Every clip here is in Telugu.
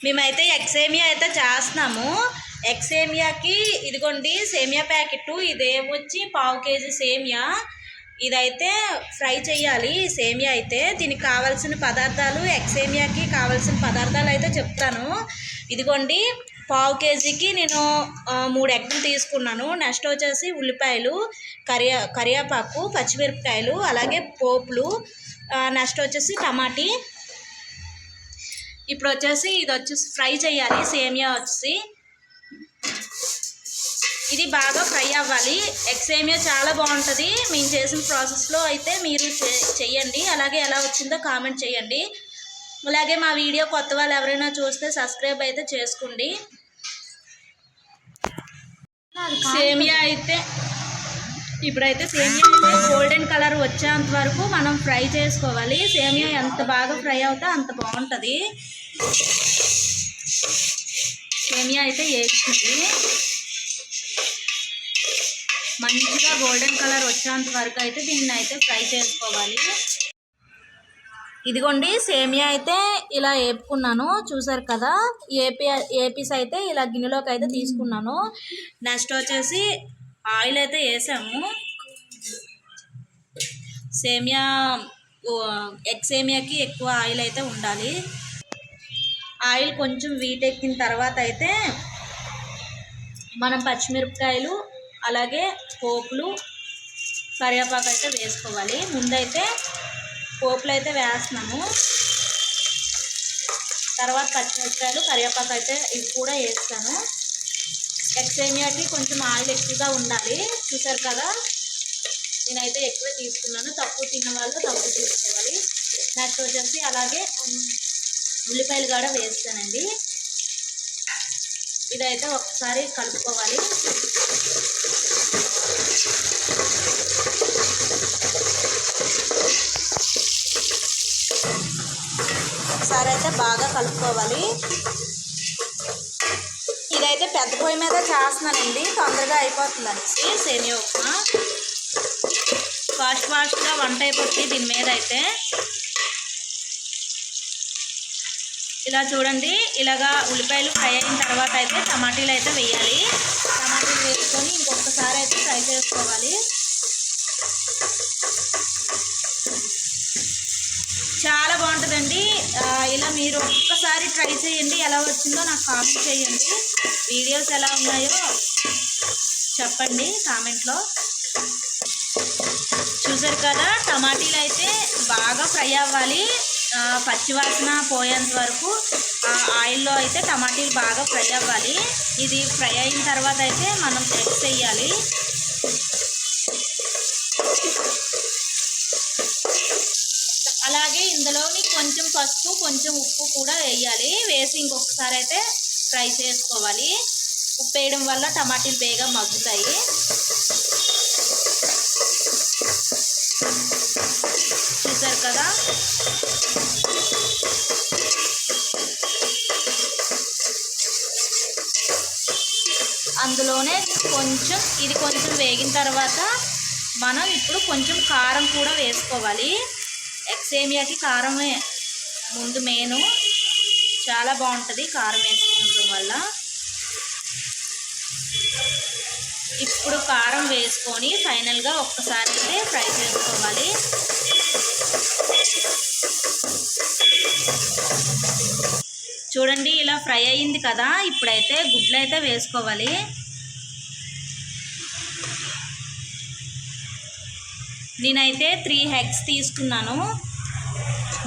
మేమైతే ఎగ్ సేమియా అయితే చేస్తున్నాము. ఎగ్ సేమియాకి ఇదిగోండి సేమియా ప్యాకెట్, ఇదేమొచ్చి 1/2 కేజీ సేమియా. ఇదైతే ఫ్రై చేయాలి సేమియా అయితే. దీనికి కావాల్సిన పదార్థాలు, ఎగ్ సేమియాకి కావాల్సిన పదార్థాలు అయితే చెప్తాను. ఇదిగోండి 1/2 కేజీకి నేను 3 ఎగ్గులు తీసుకున్నాను. నెక్స్ట్ వచ్చేసి ఉల్లిపాయలు, కరివేపాకు, పచ్చిమిరపకాయలు, అలాగే పోపులు, నెక్స్ట్ వచ్చేసి టమాటీ. ఇప్పుడు వచ్చేసి ఇది వచ్చేసి ఫ్రై చేయాలి సేమియా వచ్చేసి. ఇది బాగా ఫ్రై అవ్వాలి. ఎగ్ సేమియా చాలా బాగుంటుంది. మేము చేసిన ప్రాసెస్లో అయితే మీరు చెయ్యండి. అలాగే ఎలా వచ్చిందో కామెంట్ చేయండి. అలాగే మా వీడియో కొత్త వాళ్ళు ఎవరైనా చూస్తే సబ్స్క్రైబ్ అయితే చేసుకోండి. సేమియా అయితే ఇప్పుడైతే సేమియా అయితే గోల్డెన్ కలర్ వచ్చేంత వరకు మనం ఫ్రై చేసుకోవాలి. సేమియా ఎంత బాగా ఫ్రై అవుతే అంత బాగుంటుంది. సేమియా అయితే వేస్తుంది. మంచిగా గోల్డెన్ కలర్ వచ్చేంత వరకు అయితే దీన్ని అయితే ఫ్రై చేసుకోవాలి. ఇదిగోండి సేమియా అయితే ఇలా వేపుకున్నాను, చూసారు కదా. ఏపీస్ అయితే ఇలా గిన్నెలోకి అయితే తీసుకున్నాను. నెక్స్ట్ వచ్చేసి ఆయిల్ అయితే వేసాము. సేమియా ఎగ్ సేమియాకి ఎక్కువ ఆయిల్ అయితే ఉండాలి. ఆయిల్ కొంచెం వీటెక్కిన తర్వాత అయితే మనం పచ్చిమిరపకాయలు, అలాగే పోపులు, కరివేపాకు అయితే వేసుకోవాలి. ముందైతే పోపులు అయితే వేస్తున్నాము. తర్వాత పచ్చిమిరపకాయలు, కరివేపాకు అయితే ఇవి కూడా వేస్తాను. ఎగ్ సేమియాకి కొంచెం ఆయిల్ ఎక్కువగా ఉండాలి, చూసారు కదా. నేనైతే ఎక్కువ తీసుకున్నాను. తక్కువ తిన్న వాళ్ళు తక్కువ తీసుకోవాలి. నెక్స్ట్ వచ్చేసి అలాగే ఉల్లిపాయలు కూడా వేస్తానండి. ఇదైతే ఒకసారి కలుపుకోవాలి. ఒకసారి అయితే బాగా కలుపుకోవాలి. ఇదైతే పెద్ద పొయ్యి మీద చేస్తున్నానండి, తొందరగా అయిపోతుంది అనేసి. సేమియా ఉప్మా ఫాస్ట్గా వంట అయిపోతుంది దీని మీద అయితే. ఇలా చూడండి, ఇలాగా ఉల్లిపాయలు ఫ్రై అయిన తర్వాత అయితే టమాటీలు అయితే వేయాలి. టమాటీలు వేసుకొని ఇంకొకసారి అయితే ఫ్రై చేసుకోవాలి. చాలా బాగుంటుందండి. ఇలా మీరు ఒక్కసారి ట్రై చేయండి. ఎలా వచ్చిందో నాకు కామెంట్ చేయండి. వీడియోస్ ఎలా ఉన్నాయో చెప్పండి కామెంట్లో. చూసారు కదా, టమాటీలు అయితే బాగా ఫ్రై అవ్వాలి. పచ్చివాసన పోయేంత వరకు ఆయిల్లో అయితే టమాటీలు బాగా ఫ్రై అవ్వాలి. ఇది ఫ్రై అయిన తర్వాత అయితే మనం ఎగ్స్ వేయాలి. అలాగే ఇందులోని కొంచెం పసుపు, కొంచెం ఉప్పు కూడా వేయాలి. వేసి ఇంకొకసారి అయితే ఫ్రై చేసుకోవాలి. ఉప్పు వేయడం వల్ల టమాటీలు బేగా మగ్గుతాయి. చూసారు కదా. అందులోనే ఇది కొంచెం వేగిన తర్వాత మనం ఇప్పుడు కొంచెం కారం కూడా వేసుకోవాలి. ఎగ్ సేమియాకి కారమే ముందు మెయిన్, చాలా బాగుంటుంది కారం వేసుకోవడం వల్ల. ఇప్పుడు కారం వేసుకొని ఫైనల్గా ఒక్కసారి అయితే ఫ్రై చేసుకోవాలి. చూడండి ఇలా ఫ్రై అయ్యింది కదా. ఇప్పుడైతే గుడ్లు అయితే వేసుకోవాలి. నేనైతే 3 ఎగ్స్ తీసుకున్నాను.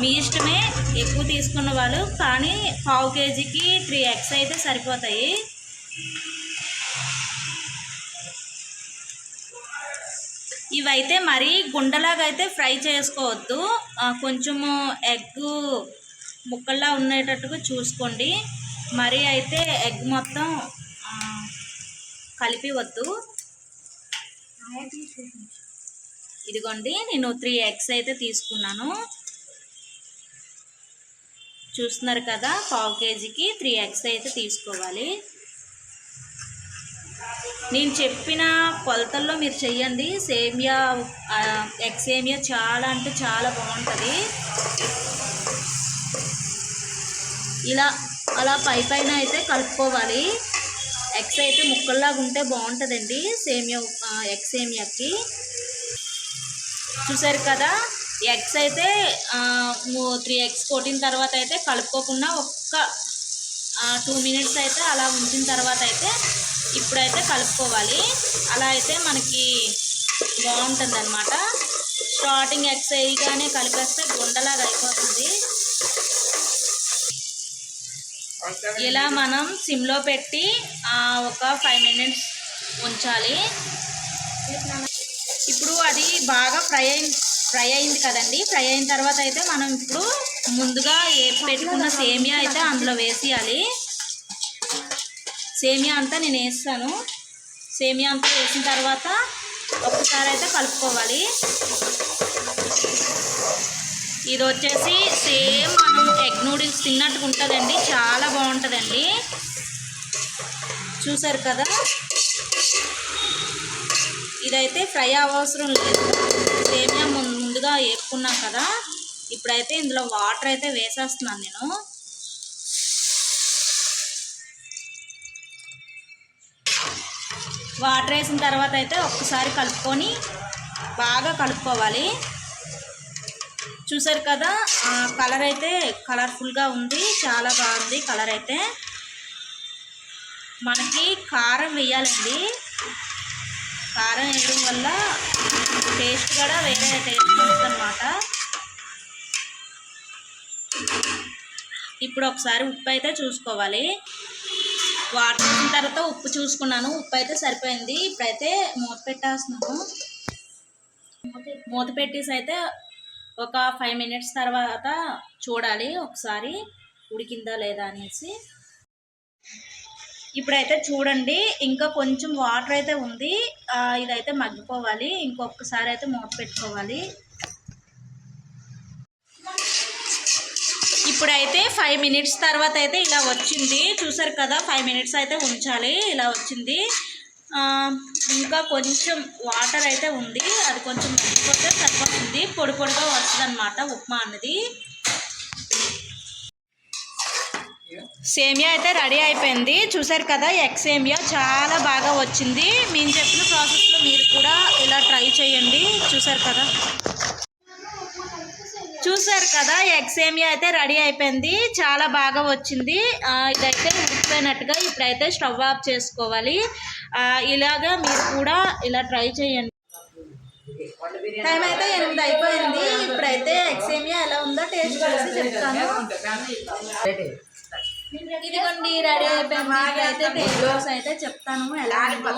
మీ ఇష్టమే, ఎక్కువ తీసుకున్న వాళ్ళు, కానీ 1/2 కేజీకి 3 ఎగ్స్ అయితే సరిపోతాయి. ఇవైతే మరీ గుండలాగా అయితే ఫ్రై చేసుకోవద్దు. కొంచెము ఎగ్ ముక్కల్లా ఉండేటట్టుగా చూసుకోండి. మరీ అయితే ఎగ్ మొత్తం కలిపివద్దు. ఇదిగోండి నేను 3 ఎగ్స్ అయితే తీసుకున్నాను. చూస్తున్నారు కదా, 1/2 కేజీకి 3 ఎగ్స్ అయితే తీసుకోవాలి. నేను చెప్పిన కొలతల్లో మీరు చెయ్యండి. సేమియా ఎగ్ సేమియా చాలా అంటే చాలా బాగుంటుంది. ఇలా అలా పైన అయితే కలుపుకోవాలి. ఎగ్స్ అయితే ముక్కల్లాగా ఉంటే బాగుంటుందండి సేమియా, ఎగ్ సేమియాకి. చూసారు కదా, ఎగ్స్ అయితే 3 ఎగ్స్ కొట్టిన తర్వాత అయితే కలుపుకోకుండా ఒక్క 2 మినిట్స్ అయితే అలా ఉంచిన తర్వాత అయితే ఇప్పుడైతే కలుపుకోవాలి. అలా అయితే మనకి బాగుంటుంది అన్నమాట. స్టార్టింగ్ ఎగ్స్ వేయగానే కలిపేస్తే గుండలాగా అయిపోతుంది. ఇలా మనం సిమ్లో పెట్టి ఒక 5 మినిట్స్ ఉంచాలి. ఇప్పుడు అది బాగా ఫ్రై అయింది కదండి. ఫ్రై అయిన తర్వాత అయితే మనం ఇప్పుడు ముందుగా పెట్టుకున్న సేమియా అయితే అందులో వేసేయాలి. సేమియా అంతా నేను వేస్తాను. సేమియా అంతా వేసిన తర్వాత ఒక్కసారి అయితే కలుపుకోవాలి. ఇది వచ్చేసి సేమ్ మనం ఎగ్ నూడిల్స్ తిన్నట్టుగా ఉంటుందండి, చాలా బాగుంటుందండి. చూసారు కదా, ఇదైతే ఫ్రై అవసరం లేదు. సేమియా ముందుగా వేపుకున్నాం కదా. ఇప్పుడైతే ఇందులో వాటర్ అయితే వేసేస్తున్నాను నేను. వాటర్ వేసిన తర్వాత అయితే ఒక్కసారి కలుపుకొని బాగా కలుపుకోవాలి. చూసారు కదా, కలర్ అయితే కలర్ఫుల్గా ఉంది, చాలా బాగుంది కలర్ అయితే. మనకి కారం వేయాలండి. కారం వేయడం వల్ల టేస్ట్ కూడా వేరే టేస్ట్ వస్తుంది అన్నమాట. ఇప్పుడు ఒకసారి ఉప్పు అయితే చూసుకోవాలి. వాటర్ వేసిన తర్వాత ఉప్పు చూసుకున్నాను, ఉప్పు అయితే సరిపోయింది. ఇప్పుడైతే మూత పెట్టేస్తున్నాను. మూత పెట్టేసి అయితే ఒక 5 మినిట్స్ తర్వాత చూడాలి ఒకసారి ఉడికిందా లేదా అనేసి. ఇప్పుడైతే చూడండి, ఇంకా కొంచెం వాటర్ అయితే ఉంది. ఇదైతే మగ్గిపోవాలి. ఇంకొకసారి అయితే మూత పెట్టుకోవాలి. ఇప్పుడైతే 5 మినిట్స్ తర్వాత అయితే ఇలా వచ్చింది. చూసారు కదా, 5 మినిట్స్ అయితే ఉంచాలి. ఇలా వచ్చింది. ఇంకా కొంచెం వాటర్ అయితే ఉంది, అది కొంచెం మగ్గిపోతే సరిపోతుంది. పొడి పొడిగా వస్తుంది అన్నమాట ఉప్మా అన్నది. సేమియా అయితే రెడీ అయిపోయింది. చూసారు కదా, ఎగ్ సేమియా చాలా బాగా వచ్చింది. మేము చెప్పిన ప్రాసెస్లో మీరు కూడా ఇలా ట్రై చేయండి. చూసారు కదా, ఎగ్ సేమియా అయితే రెడీ అయిపోయింది, చాలా బాగా వచ్చింది. ఇదైతే ఉడికిపోయినట్టుగా. ఇప్పుడైతే స్టవ్ ఆఫ్ చేసుకోవాలి. ఇలాగా మీరు కూడా ఇలా ట్రై చేయండి. టైం అయితే 8 అయిపోయింది. ఇప్పుడైతే ఎగ్ సేమియా ఎలా ఉందో టేస్ట్ చేసి చెప్తాను. ఇదిగోండి, రెడీ అయిపోయింది. అయితే టేస్ట్ అయితే చెప్తాను ఎలా ఉందో.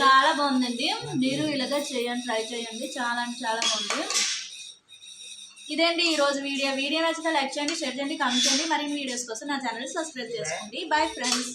చాలా బాగుందండి. మీరు ఇలాగే చేయండి, ట్రై చేయండి. చాలా అంటే చాలా బాగుంది. ఇదేంటి ఈరోజు వీడియో నచ్చితే లైక్ చేయండి, షేర్ చేయండి, కామెంట్ చేయండి. మరిన్ని వీడియోస్ కోసం నా ఛానల్ సబ్స్క్రైబ్ చేసుకోండి. Bye friends.